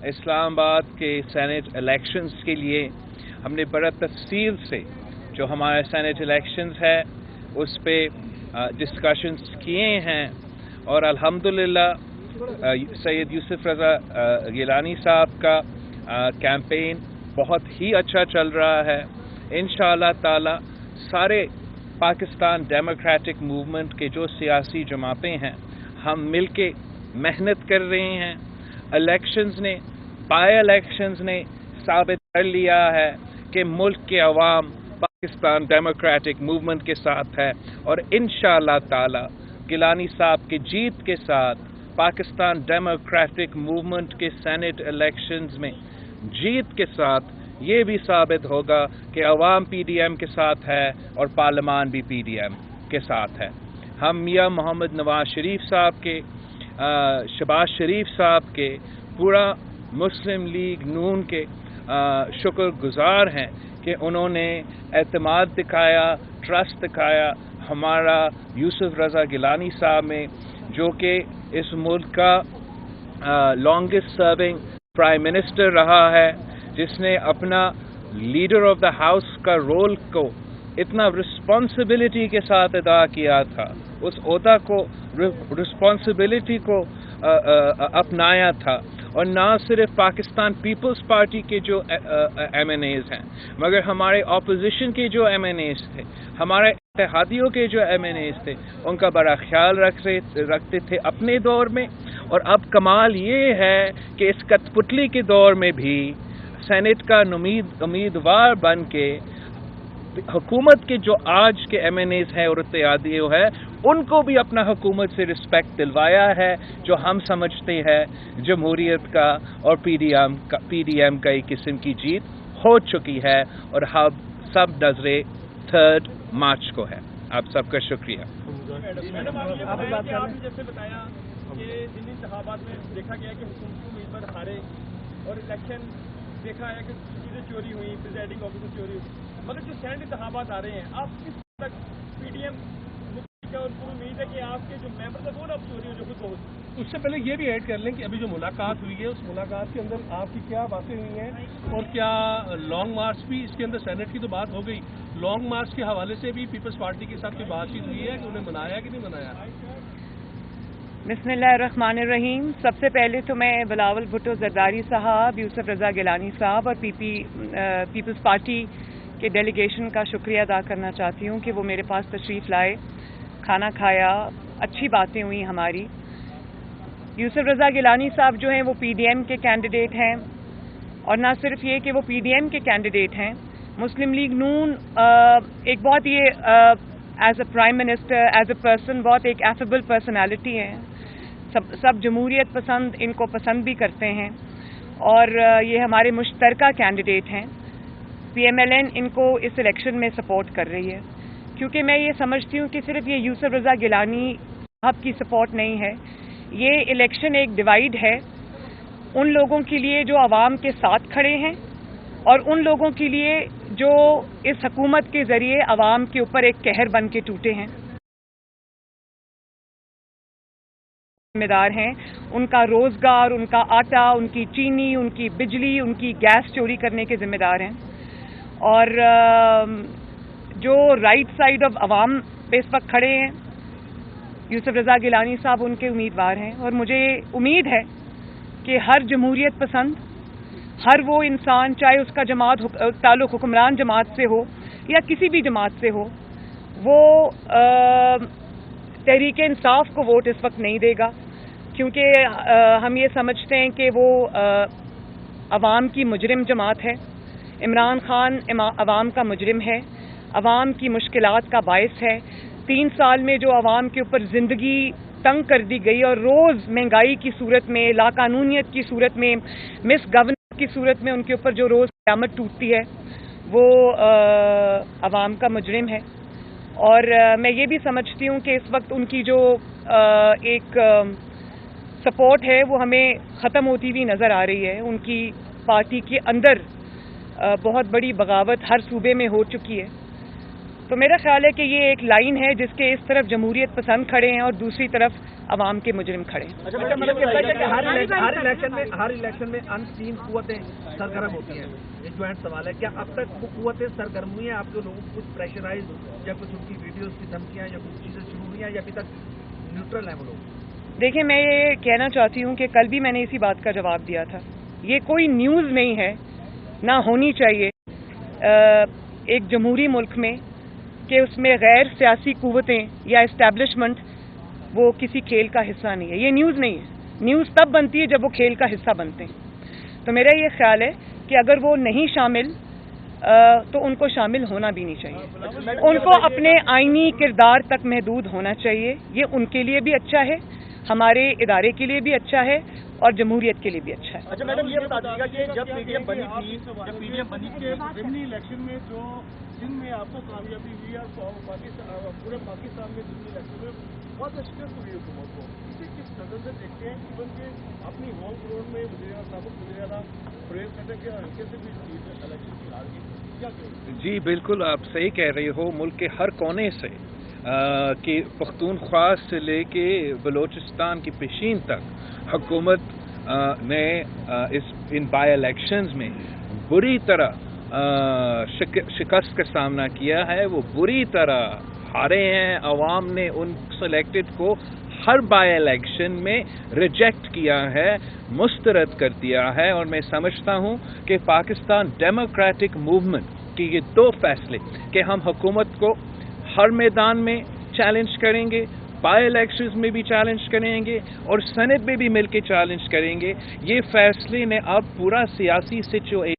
इस्लामाबाद के senate elections के लिए हमने बड़ा तफसील से जो हमारे सेनेट इलेक्शंस है उस पे डिस्कशंस किए हैं और अल्हम्दुलिल्लाह सैयद यूसुफ रज़ा गिलानी साहब का कैंपेन बहुत ही अच्छा चल रहा है। इंशाअल्लाह ताला सारे पाकिस्तान डेमोक्रेटिक मूवमेंट के जो सियासी जमातें हैं हम मिलके मेहनत कर रहे हैं। इलेक्शंस ने बाई इलेक्शंस ने साबित कर लिया है कि मुल्क के अवाम पाकिस्तान डेमोक्रेटिक मूवमेंट के साथ है और इंशाअल्लाह ताला गिलानी साहब की जीत के साथ पाकिस्तान डेमोक्रेटिक मूवमेंट के सेनेट इलेक्शंस में जीत के साथ ये भी साबित होगा कि अवाम पीडीएम के साथ है और पार्लियामान भी पीडीएम के साथ है। हम मियां मोहम्मद नवाज शरीफ साहब के शहबाज शरीफ साहब के पूरा मुस्लिम लीग नून के शुक्रगुजार हैं कि उन्होंने एतमाद दिखाया, ट्रस्ट दिखाया हमारा यूसुफ रज़ा गिलानी साहब में, जो कि इस मुल्क का लॉन्गेस्ट सर्विंग प्राइम मिनिस्टर रहा है, जिसने अपना लीडर ऑफ द हाउस का रोल को इतना रिस्पॉन्सिबिलिटी के साथ अदा किया था, उस ओहदा को रिस्पॉन्सिबिलिटी को अपनाया था। और ना सिर्फ पाकिस्तान पीपल्स पार्टी के जो एमएनएज हैं मगर हमारे ऑपोजिशन के जो एमएनएज थे, हमारे इत्तेहादियों के जो एमएनएज थे, उनका बड़ा ख्याल रखते थे अपने दौर में। और अब कमाल ये है कि इस कठपुतली के दौर में भी सेनेट का उम्मीदवार बन के हुकूमत के जो आज के एमएनएज हैं और इत्तेहादियों है उनको भी अपना हुकूमत से रिस्पेक्ट दिलवाया है, जो हम समझते हैं जमहूरियत का और पीडीएम का एक किस्म की जीत हो चुकी है और हम सब नजरे 3 मार्च को है। आप सबका शुक्रिया। मैडम आपने जैसे बताया कि दिल्ली इंतखाबात में देखा गया कि हुकूमती उम्मीदवार हारे और इलेक्शन देखा है कि चीज़ें चोरी हुई, प्रिजाइडिंग ऑफिसर चोरी हुई, मगर जो सेनेट इंतखाबात आ रहे हैं आप किस तक पीडीएम और पूरी उम्मीद है कि आपके जो मेंबर है वो ना चोरी हो जो खुद बहुत। उससे पहले ये भी ऐड कर लें कि अभी जो मुलाकात हुई है उस मुलाकात के अंदर आपकी क्या बातें हुई हैं और क्या लॉन्ग मार्च भी इसके अंदर सेनेट की तो बात हो गई, लॉन्ग मार्च के हवाले से भी पीपल्स पार्टी के साथ कोई बातचीत हुई है कि उन्हें मनाया कि नहीं मनाया? बिस्मिल्लाहिर्रहमानिर्रहीम। सबसे पहले तो मैं बिलावल भुट्टो जरदारी साहब, यूसुफ रज़ा गिलानी साहब और पीपल्स पार्टी के डेलीगेशन का शुक्रिया अदा करना चाहती हूँ कि वो मेरे पास तशरीफ़ लाए, खाना खाया, अच्छी बातें हुई हमारी। यूसुफ रज़ा गिलानी साहब जो हैं वो पीडीएम के कैंडिडेट हैं और ना सिर्फ ये कि वो पीडीएम के कैंडिडेट हैं, मुस्लिम लीग नून एक बहुत ये as a prime minister, as a person बहुत एक एफेबल पर्सनालिटी है। सब जमहूरियत पसंद इनको पसंद भी करते हैं और ये हमारे मुश्तरका कैंडिडेट हैं। पीएमएलएन इनको इस इलेक्शन में सपोर्ट कर रही है, क्योंकि मैं ये समझती हूँ कि सिर्फ ये यूसुफ रज़ा गिलानी साहब की सपोर्ट नहीं है, ये इलेक्शन एक डिवाइड है उन लोगों के लिए जो आवाम के साथ खड़े हैं और उन लोगों के लिए जो इस हुकूमत के ज़रिए आवाम के ऊपर एक कहर बन के टूटे हैं, जिम्मेदार हैं। उनका रोज़गार, उनका आटा, उनकी चीनी, उनकी बिजली, उनकी गैस चोरी करने के जिम्मेदार हैं। और जो राइट साइड ऑफ अवाम पे इस वक्त खड़े हैं, यूसुफ रज़ा गिलानी साहब उनके उम्मीदवार हैं। और मुझे उम्मीद है कि हर जमहूरियत पसंद, हर वो इंसान, चाहे उसका ताल्लुक़ हुक्मरान जमात से हो या किसी भी जमात से हो, वो तहरीक इंसाफ को वोट इस वक्त नहीं देगा, क्योंकि हम ये समझते हैं कि वो अवाम की मुजरिम जमात है। इमरान खान अवाम का मुजरिम है, अवाम की मुश्किलात का बायस है। 3 साल में जो अवाम के ऊपर ज़िंदगी तंग कर दी गई और रोज़ महंगाई की सूरत में, लाकानूनियत की सूरत में, मिस गवर्नेंस की सूरत में उनके ऊपर जो रोज़ क़यामत टूटती है, वो अवाम का मुजरिम है। और मैं ये भी समझती हूँ कि इस वक्त उनकी जो एक सपोर्ट है वो हमें ख़त्म होती हुई नज़र आ रही है। उनकी पार्टी के अंदर बहुत बड़ी बगावत हर सूबे में हो चुकी है। تو میرا خیال ہے کہ یہ ایک لائن ہے جس کے اس طرف جمہوریت پسند کھڑے ہیں اور دوسری طرف عوام کے مجرم کھڑے ہیں. ہر الیکشن میں ان تین قوتیں سرگرم ہوتی ہیں. ایک جوائنٹ سوال ہے, کیا اب تک وہ قوتیں سرگرم ہوئی ہیں؟ آپ کے لوگوں کو کچھ پریشرائز یا کچھ ان کی ویڈیوز کی دھمکیاں یا کچھ چیزیں شروع ہوئی ہیں یا ابھی تک نیوٹرل ہیں وہ لوگ؟ دیکھیں, میں یہ کہنا چاہتی ہوں کہ کل بھی میں نے اسی بات کا جواب دیا تھا. یہ کوئی نیوز نہیں ہے, نہ ہونی چاہیے ایک جمہوری ملک میں کہ اس میں غیر سیاسی قوتیں یا اسٹیبلشمنٹ وہ کسی کھیل کا حصہ نہیں ہے. یہ نیوز نہیں ہے. نیوز تب بنتی ہے جب وہ کھیل کا حصہ بنتے ہیں. تو میرا یہ خیال ہے کہ اگر وہ نہیں شامل تو ان کو شامل ہونا بھی نہیں چاہیے. ان کو اپنے آئینی کردار تک محدود ہونا چاہیے. یہ ان کے لیے بھی اچھا ہے, ہمارے ادارے کے لیے بھی اچھا ہے اور جمہوریت کے لیے بھی اچھا ہے. اچھا میڈم, یہ بتا دیجیے گا کہ جب پی ڈی ایم بنی تھی, جب پی ڈی ایم بنی کے ضمنی الیکشن میں جو جن میں آپ کو کامیابی ہوئی اور پورے پاکستان میں ضمنی الیکشن میں بہت شکست ہوئی حکومت کو, اسے کس نظر سے دیکھتے ہیں؟ ایون کہ اپنی ہوم گراؤنڈ میں سابق وزیر اعلیٰ پرویز خٹک کے ہلکے سے بھی الیکشن کی ہار کی, کیا کہیں؟ جی بالکل, آپ صحیح کہہ رہے ہو. ملک کے ہر کونے سے کہ پختونخوا سے لے کے بلوچستان کی پیشین تک حکومت نے ان بائی الیکشنز میں بری طرح شکست کا سامنا کیا ہے. وہ بری طرح ہارے ہیں. عوام نے ان سلیکٹڈ کو ہر بائی الیکشن میں ریجیکٹ کیا ہے, مسترد کر دیا ہے. اور میں سمجھتا ہوں کہ پاکستان ڈیموکریٹک موومنٹ کے یہ دو فیصلے کہ ہم حکومت کو ہر میدان میں چیلنج کریں گے, بائی الیکشنز میں بھی چیلنج کریں گے اور سینٹ میں بھی مل کے چیلنج کریں گے, یہ فیصلے نے اب پورا سیاسی سچویشن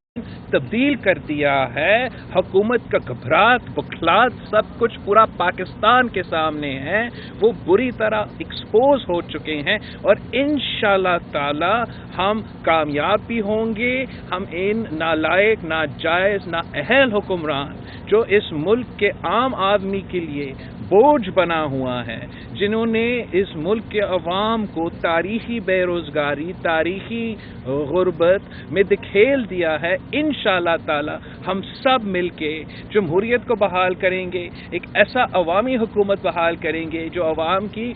تبدیل کر دیا ہے. حکومت کا گھبراہٹ بخلاہٹ سب کچھ پورا پاکستان کے سامنے ہے. وہ بری طرح ایکسپوز ہو چکے ہیں اور انشاءاللہ تعالی ہم کامیاب بھی ہوں گے. ہم ان نالائق, ناجائز, نااہل حکمران جو اس ملک کے عام آدمی کے لیے بوجھ بنا ہوا ہے, جنہوں نے اس ملک کے عوام کو تاریخی بے روزگاری, تاریخی غربت میں دکھیل دیا ہے, انشاءاللہ تعالی ہم سب مل کے جمہوریت کو بحال کریں گے. ایک ایسا عوامی حکومت بحال کریں گے جو عوام کی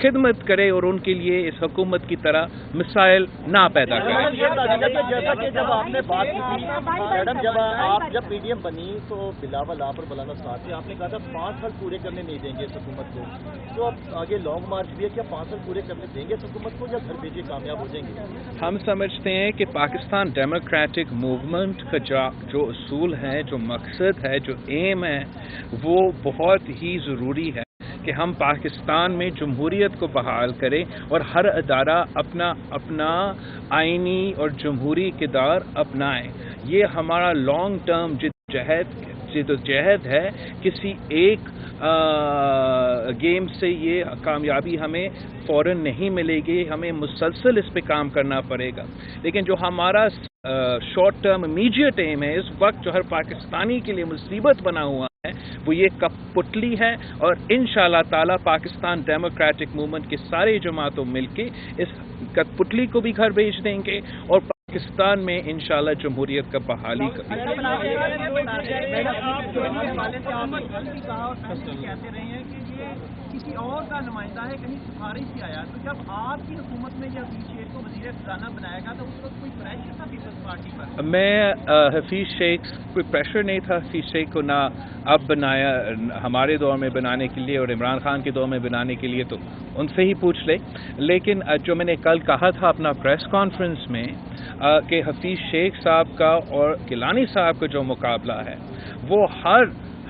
خدمت کرے اور ان کے لیے اس حکومت کی طرح مسائل نہ پیدا کرے. جیسا کہ جب آپ نے بات کی تھی میڈم, جب پی ڈی ایم بنی تو بلاول آپ اور مولانا صاحب آپ نے کہا تھا 5 سال پورے کرنے نہیں دیں گے اس حکومت کو. تو اب آگے لانگ مارچ بھی ہے, کیا 5 سال پورے کرنے دیں گے اس حکومت کو یا گھر بھیجے کامیاب ہو جائیں گے؟ ہم سمجھتے ہیں کہ پاکستان ڈیموکریٹک موومنٹ کا جو اصول ہے, جو مقصد ہے, جو ایم ہے, وہ بہت ہی ضروری ہے کہ ہم پاکستان میں جمہوریت کو بحال کریں اور ہر ادارہ اپنا آئینی اور جمہوری کردار اپنائیں. یہ ہمارا لانگ ٹرم جدوجہد ہے. کسی ایک گیم سے یہ کامیابی ہمیں فوراً نہیں ملے گی, ہمیں مسلسل اس پہ کام کرنا پڑے گا. لیکن جو ہمارا شارٹ ٹرم امیڈیٹ ایم ہے اس وقت, جو ہر پاکستانی کے لیے مصیبت بنا ہوا ہے, وہ یہ کپ پتلی ہے. اور انشاءاللہ تعالی پاکستان ڈیموکریٹک موومنٹ کے سارے جماعتوں مل کے اس کپ پتلی کو بھی گھر بھیج دیں گے اور پاکستان میں انشاءاللہ جمہوریت کا بحالی کریں گے. کسی اور کا نمائندہ ہے, کہیں سفارش سے آیا, تو جب آپ کی حکومت میں جب حفیظ شیخ کو وزیر خزانہ بنایا گیا تو اس وقت کوئی پریشر تھا پیپلز پارٹی پر؟ میں حفیظ شیخ کوئی پریشر نہیں تھا. حفیظ شیخ کو نہ اب بنایا ہمارے دور میں بنانے کے لیے اور عمران خان کے دور میں بنانے کے لیے, تو ان سے ہی پوچھ لے. لیکن جو میں نے کل کہا تھا اپنا پریس کانفرنس میں کہ حفیظ شیخ صاحب کا اور گیلانی صاحب کا جو مقابلہ ہے وہ ہر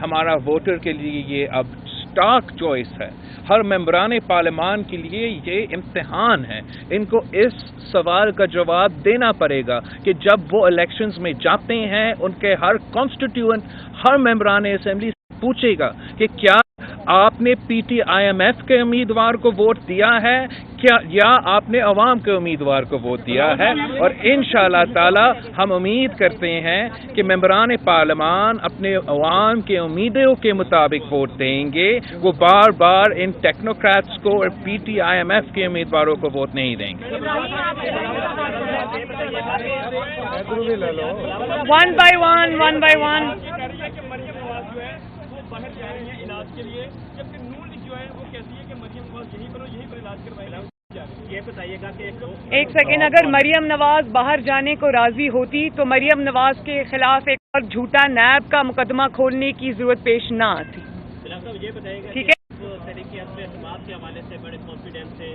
ہمارا ووٹر کے لیے یہ اب اسٹاک چوائس ہے. ہر ممبران پارلیمان کے لیے یہ امتحان ہے. ان کو اس سوال کا جواب دینا پڑے گا کہ جب وہ الیکشنز میں جاتے ہیں ان کے ہر کانسٹیٹیوئنٹ, ہر ممبران اسمبلی سے پوچھے گا کہ کیا آپ نے P T I M F کے امیدوار کو ووٹ دیا ہے کیا, یا آپ نے عوام کے امیدوار کو ووٹ دیا ہے. اور انشاءاللہ تعالی ہم امید کرتے ہیں کہ ممبران پارلیمان اپنے عوام کے امیدوں کے مطابق ووٹ دیں گے. وہ بار بار ان ٹیکنوکریٹس کو اور P T I M F کے امیدواروں کو ووٹ نہیں دیں گے. ون بائی ون बाहर जा रही हैं इलाज के लिए, जबकि नून लीग जो है वो कहती है कि मरियम नवाज यहीं पर इलाज करवाएगा। ये बताइएगा कि एक सेकेंड, अगर मरियम नवाज बाहर जाने को राजी होती तो मरियम नवाज के खिलाफ एक और झूठा नैब का मुकदमा खोलने की जरूरत पेश न आती। ये बताइएगा, ठीक है, तहरीक एतमाद के हवाले से बड़े कॉन्फिडेंस से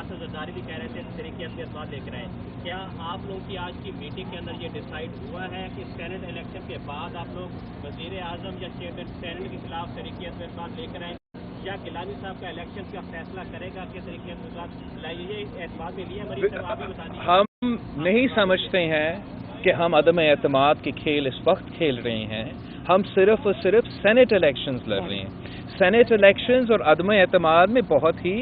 आसिफ जरदारी भी कह रहे थे तहरीक एतमाद लेकर आए, क्या आप लोगों की आज की मीटिंग के अंदर ये डिसाइड हुआ है कि सेनेट इलेक्शन के बाद आप लोग वजीर आजम या सेनेट के खिलाफ तहरीक एतमाद लेकर आए, या गिलानी साहब का इलेक्शन का फैसला करेगा कि तहरीक एतमाद में लिया? मरीज साहब आप भी बताइए। हम नहीं समझते हैं कि हम अदम एतमाद के खेल इस वक्त खेल रहे हैं। हम सिर्फ और सिर्फ सेनेट इलेक्शंस लड़ रहे हैं। सेनेट इलेक्शंस और अदम एतमाद में बहुत ही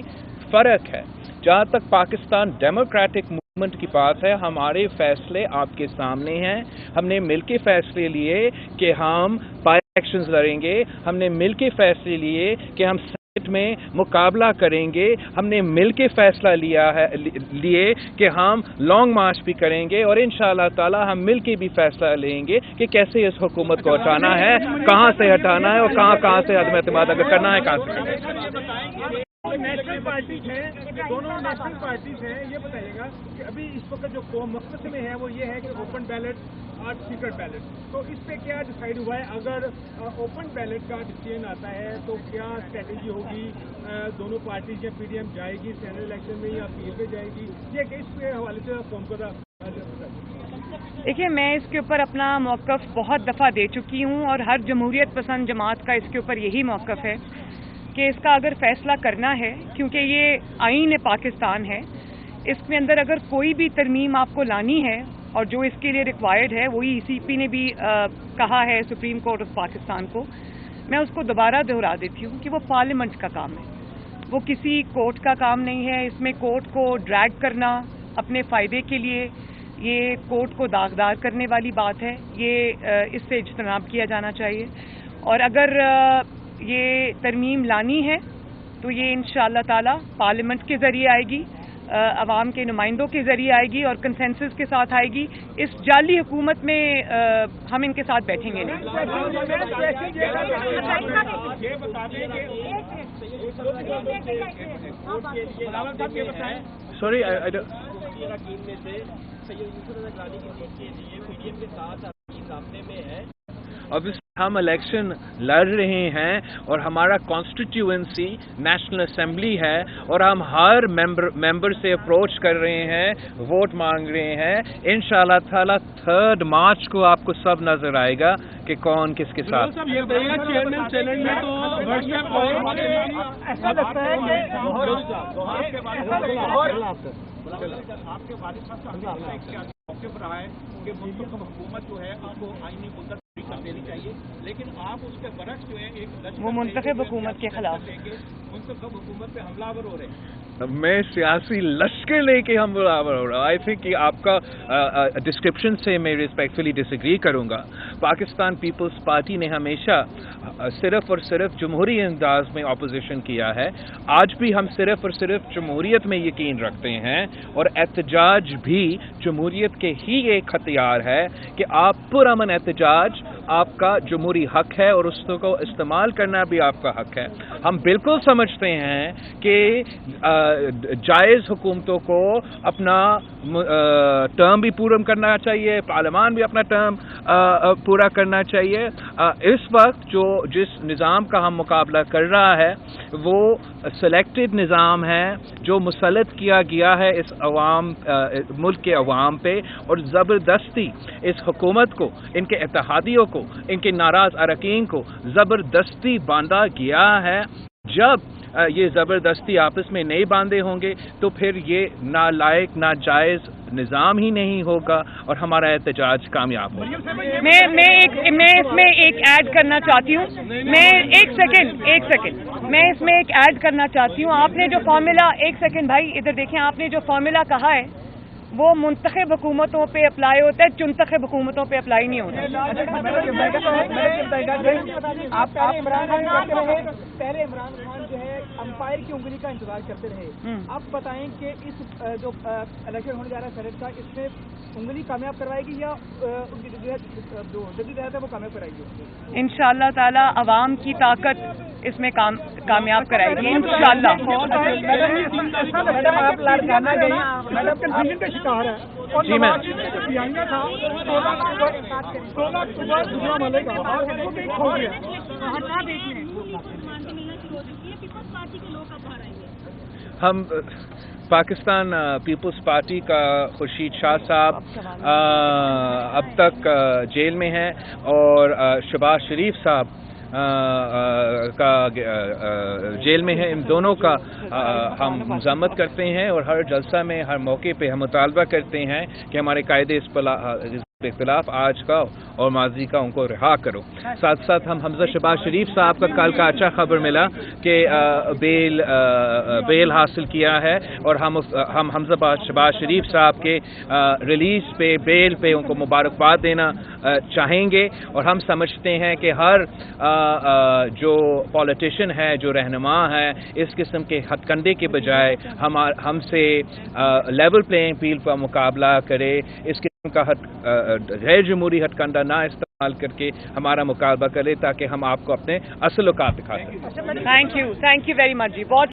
फ़र्क है। जहाँ तक पाकिस्तान डेमोक्रेटिक मूवमेंट की बात है, हमारे फैसले आपके सामने हैं। हमने मिलके फैसले लिए कि हम बाई इलेक्शंस लड़ेंगे। हमने मिलके फैसले लिए कि हम सेनेट में मुकाबला करेंगे। हमने मिलके फैसला लिए कि हम लॉन्ग मार्च भी करेंगे, और इंशाअल्लाह ताला हम मिलके भी फैसला लेंगे कि कैसे इस हुकूमत को हटाना है, कहाँ से हटाना है, और कहाँ से अदम एतमाद अगर करना है कहाँ से। नेशनल पार्टीज हैं, दोनों नेशनल पार्टीज हैं, ये बताइएगा कि अभी इस वक्त जो मकसद में है वो ये है कि ओपन बैलेट और सीक्रेट बैलेट, तो इस पे क्या डिसाइड हुआ है? अगर ओपन बैलेट का डिसीजन आता है तो क्या स्ट्रेटेजी होगी? दोनों पार्टीज या पीडीएम जाएगी सेनेट इलेक्शन में या पीएल पे जाएगी? ये इसके हवाले से कौन का? देखिए, मैं इसके ऊपर अपना मौक़िफ़ बहुत दफ़ा दे चुकी हूँ, और हर जमहूरियत पसंद जमात का इसके ऊपर यही मौक़िफ़ है कि इसका अगर फैसला करना है, क्योंकि ये आईन पाकिस्तान है, इसके अंदर अगर कोई भी तरमीम आपको लानी है और जो इसके लिए रिक्वायर्ड है, वही ईसीपी ने भी कहा है सुप्रीम कोर्ट ऑफ पाकिस्तान को, मैं उसको दोबारा दोहरा देती हूँ कि वो पार्लियामेंट का काम है, वो किसी कोर्ट का काम नहीं है। इसमें कोर्ट को ड्रैग करना अपने फ़ायदे के लिए, ये कोर्ट को दागदार करने वाली बात है। ये इससे इज्तनाब किया जाना चाहिए, और अगर ये तरमीम लानी है तो ये इंशाअल्लाह ताला पार्लियामेंट के ज़रिए आएगी, अवाम के नुमाइंदों के ज़रिए आएगी और कंसेंसस के साथ आएगी। इस जाली हुकूमत में हम इनके साथ बैठेंगे नहीं। सॉरी, ऑब्वियसली हम इलेक्शन लड़ रहे हैं और हमारा कॉन्स्टिट्यूएंसी नेशनल असेंबली है, और हम हर मेंबर से अप्रोच कर रहे हैं, वोट मांग रहे हैं। इंशाअल्लाह ताला 3 मार्च को आपको सब नजर आएगा कि कौन किसके साथ। चेयरमैन सेनेट में तो ऐसा लगता है आपके वालिद साहब का मौक़िफ़ रहा है कि मुंतखब हुकूमत जो है उसको आईनी मुद्दत कर देनी चाहिए, लेकिन आप उसके बरक्स जो है एक वो मुंतखब हुकूमत के खिलाफ मुंतखब हुकूमत पे हमलावर हो रहे हैं। मैं सियासी लश्कर लेके हमलावर हो रहा हूँ। आई थिंक कि आपका डिस्क्रिप्शन से मैं रिस्पेक्टफुली डिसएग्री करूँगा। पाकिस्तान पीपल्स पार्टी ने हमेशा सिर्फ और सिर्फ जमहूरी अंदाज में अपोजिशन किया है। आज भी हम सिर्फ और सिर्फ जमहूरियत में यकीन रखते हैं, और एहतजाज भी जमहूरियत के ही एक हथियार है कि आप पुरअमन एहतजाज आपका जमहूरी हक है, और उसको इस्तेमाल करना भी आपका हक है। हम बिल्कुल समझते हैं कि जायज़ हुकूमतों को अपना टर्म भी पूरा करना चाहिए, पार्लियामान भी अपना टर्म पूरा करना चाहिए। इस वक्त जिस निज़ाम का हम मुकाबला कर रहा है वो सेलेक्टेड निज़ाम है, जो मुसल्लत किया गया है इस मुल्क के अवाम पे, और ज़बरदस्ती इस हुकूमत को, इनके इत्तेहादियों को, इनके नाराज़ अरकान को ज़बरदस्ती बांधा गया है। जब ये ज़बरदस्ती आपस में नहीं बांधे होंगे तो फिर ये नालायक नाजायज़ निज़ाम ही नहीं होगा और हमारा एहतजाज कामयाब होगा। मैं इसमें एक ऐड करना चाहती हूँ। एक सेकंड मैं इसमें एक ऐड करना चाहती हूँ। आपने जो फॉर्मूला, एक सेकंड भाई इधर देखें, आपने जो फॉर्मूला कहा है वो मुंतखब हुकूमतों पे अप्लाई होता है, चुनतखब हुकूमतों पे अप्लाई नहीं होता। आप पहले इमरान खान जो है अंपायर की उंगली का इंतजार करते रहे। अब बताएं कि इस जो इलेक्शन होने जा रहा है सेनेट का, इसमें उंगली कामयाब करवाएगी या उनकी जो जद्दोजहद है वो कामयाब कराएगी? इंशाअल्लाह ताला अवाम की ताकत इसमें कामयाब कराएगी इंशाअल्लाह। मैडम आप लाड़काना गई, मैडम कंफ्यूजन का शिकार है और जी मैम। था 16 अक्टूबर दूसरा मलेगा और वो भी खो गया। हम पाकिस्तान पीपल्स पार्टी का खुर्शीद शाह साहब अब तक जेल में हैं और शहबाज शरीफ साहब का जेल में है। इन दोनों का हम मज़म्मत करते हैं और हर जलसा में हर मौके पे हम मुतालबा करते हैं कि हमारे कायदे इख्तिलाफ आज का और माजी का उनको रिहा करो। साथ साथ हम हमजा शहबाज शरीफ साहब का कल का अच्छा खबर मिला कि बेल हासिल किया है और हम हमजा शहबाज शरीफ साहब के रिलीज पे बेल पे उनको मुबारकबाद देना चाहेंगे। और हम समझते हैं कि हर जो पॉलिटिशियन है, जो रहनुमा है, इस किस्म के हथकंडे के बजाय हमसे लेवल प्लेइंग फील्ड पर मुकाबला करे, इस किस्म का गैर जमहूरी हथकंडा ना इस्तेमाल करके हमारा मुकाबला करे ताकि हम आपको अपने असल औकात दिखा सकें। थैंक यू वेरी मच जी। बहुत